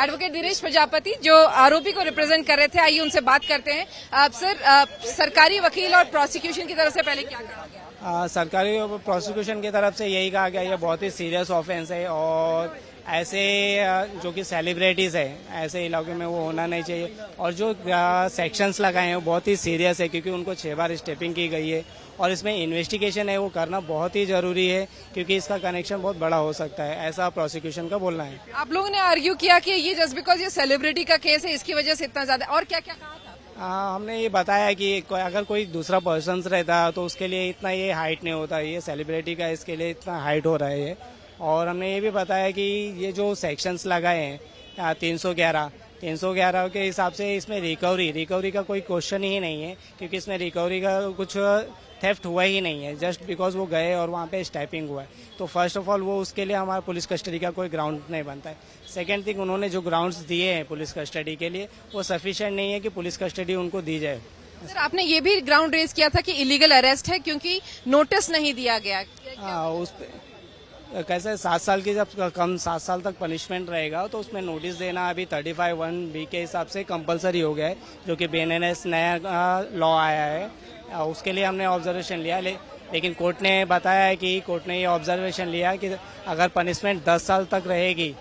Advocate Dinesh Prajapati जो आरोपी को रिप्रेजेंट कर रहे थे, आइए उनसे बात करते हैं। सर, सरकारी वकील और प्रोसिक्यूशन की तरफ से पहले क्या कहा गया? सरकारी प्रोसिक्यूशन की तरफ से यही कहा गया, ये बहुत ही सीरियस ऑफेंस है और ऐसे जो कि सेलिब्रिटीज है ऐसे इलाके में वो होना नहीं चाहिए। और जो सेक्शंस लगाए हैं वो बहुत ही सीरियस है, क्योंकि उनको 6 बार स्टेपिंग की गई है और इसमें इन्वेस्टिगेशन है वो करना बहुत ही जरूरी है, क्योंकि इसका कनेक्शन बहुत बड़ा हो सकता है, ऐसा प्रोसिक्यूशन का बोलना है। आप लोगों ने आर्ग्यू किया कि ये जस्ट बिकॉज ये सेलिब्रिटी का केस है इसकी वजह से इतना ज्यादा, और क्या क्या कहा था? हमने ये बताया कि अगर कोई दूसरा पर्सन रहता तो उसके लिए इतना ये हाइट नहीं होता, ये सेलिब्रिटी का इसके लिए इतना हाइट हो रहा है ये। और हमने ये भी बताया कि ये जो सेक्शंस लगाए हैं 311 के हिसाब से इसमें रिकवरी का कोई क्वेश्चन ही नहीं है, क्योंकि इसमें रिकवरी का कुछ थेफ्ट हुआ ही नहीं है, जस्ट बिकॉज वो गए और वहाँ पे स्टैपिंग हुआ है। तो फर्स्ट ऑफ ऑल वो उसके लिए हमारा पुलिस कस्टडी का कोई ग्राउंड नहीं बनता है। सेकेंड थिंग, उन्होंने जो ग्राउंड्स दिए हैं पुलिस कस्टडी के लिए वो सफिशिएंट नहीं है कि पुलिस कस्टडी उनको दी जाए। सर, आपने ये भी ग्राउंड रेज किया था कि इलीगल अरेस्ट है क्योंकि नोटिस नहीं दिया गया। उस कैसे 7 साल की जब कम 7 साल तक पनिशमेंट रहेगा तो उसमें नोटिस देना अभी 35(1)(b) के हिसाब से कंपलसरी हो गया है, जो कि BNNS नया लॉ आया है। उसके लिए हमने ऑब्जर्वेशन लिया, लेकिन कोर्ट ने बताया है कि कोर्ट ने ये ऑब्जर्वेशन लिया कि अगर पनिशमेंट 10 साल तक रहेगी,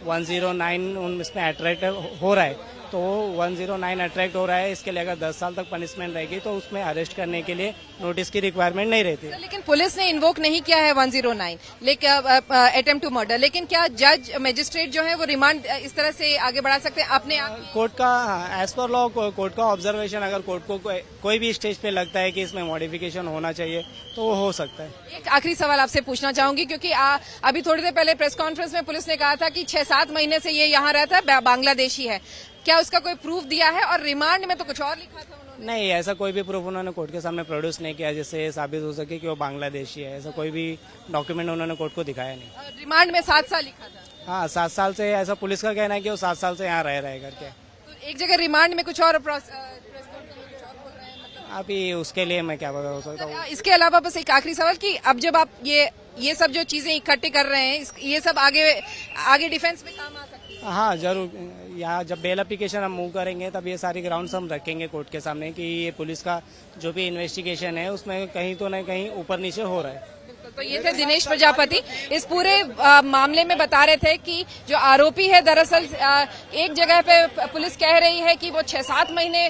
109 इसमें अट्रैक्ट हो रहा है तो 109 अट्रैक्ट हो रहा है, इसके लिए अगर 10 साल तक पनिशमेंट रहेगी तो उसमें अरेस्ट करने के लिए नोटिस की रिक्वायरमेंट नहीं रहती। लेकिन पुलिस ने इन्वोक नहीं किया है 109 लेकिन अटेम्प्ट टू मर्डर, लेकिन क्या जज मजिस्ट्रेट जो है वो रिमांड इस तरह से आगे बढ़ा सकते हैं अपने आप? कोर्ट का एज पर लॉ कोर्ट का ऑब्जर्वेशन, अगर कोर्ट को कोई भी स्टेज पे लगता है कि इसमें मॉडिफिकेशन होना चाहिए तो वो हो सकता है। एक आखिरी सवाल आपसे पूछना चाहूंगी, क्योंकि अभी थोड़ी देर पहले प्रेस कॉन्फ्रेंस में पुलिस ने कहा था कि 6-7 महीने से ये यहाँ रहता है, बांग्लादेशी है। क्या उसका कोई प्रूफ दिया है? और रिमांड में तो कुछ और लिखा था उन्होंने। नहीं, ऐसा कोई भी प्रूफ उन्होंने कोर्ट के सामने प्रोड्यूस नहीं किया जिससे साबित हो सके कि वो बांग्लादेशी है। ऐसा कोई भी डॉक्यूमेंट उन्होंने कोर्ट को दिखाया नहीं। रिमांड में 7 साल लिखा था। हाँ, 7 साल से, ऐसा पुलिस का कहना है कि वो 7 साल से यहाँ रह रहे करके। तो एक जगह रिमांड में कुछ और अभी उसके लिए मैं क्या बता सकता हूँ। इसके अलावा बस एक आखिरी सवाल कि अब जब आप ये सब जो चीजें इकट्ठी कर रहे हैं, ये सब आगे डिफेंस में काम आ सकती है? हाँ जरूर, यहाँ जब बेल एप्लीकेशन हम मूव करेंगे तब ये सारी ग्राउंड्स हम रखेंगे कोर्ट के सामने कि ये पुलिस का जो भी इन्वेस्टिगेशन है उसमें कहीं तो न कहीं ऊपर नीचे हो रहा है। तो ये थे दिनेश प्रजापति, इस पूरे मामले में बता रहे थे कि जो आरोपी है दरअसल एक जगह पे पुलिस कह रही है कि वो 6-7 महीने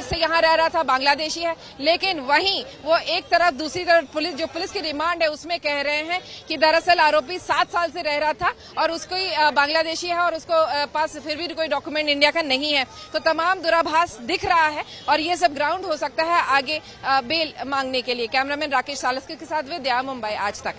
से यहाँ रह रहा था, बांग्लादेशी है, लेकिन वहीं वो एक तरफ दूसरी तरफ पुलिस की रिमांड है उसमें कह रहे हैं कि दरअसल आरोपी 7 साल से रह रहा था और उसको बांग्लादेशी है और उसको पास फिर भी कोई डॉक्यूमेंट इंडिया का नहीं है। तो तमाम दुराभास दिख रहा है और ये सब ग्राउंड हो सकता है आगे बेल मांगने के लिए। कैमरामैन राकेश सालस्कर के साथ विद्या, मुंबई आज तक।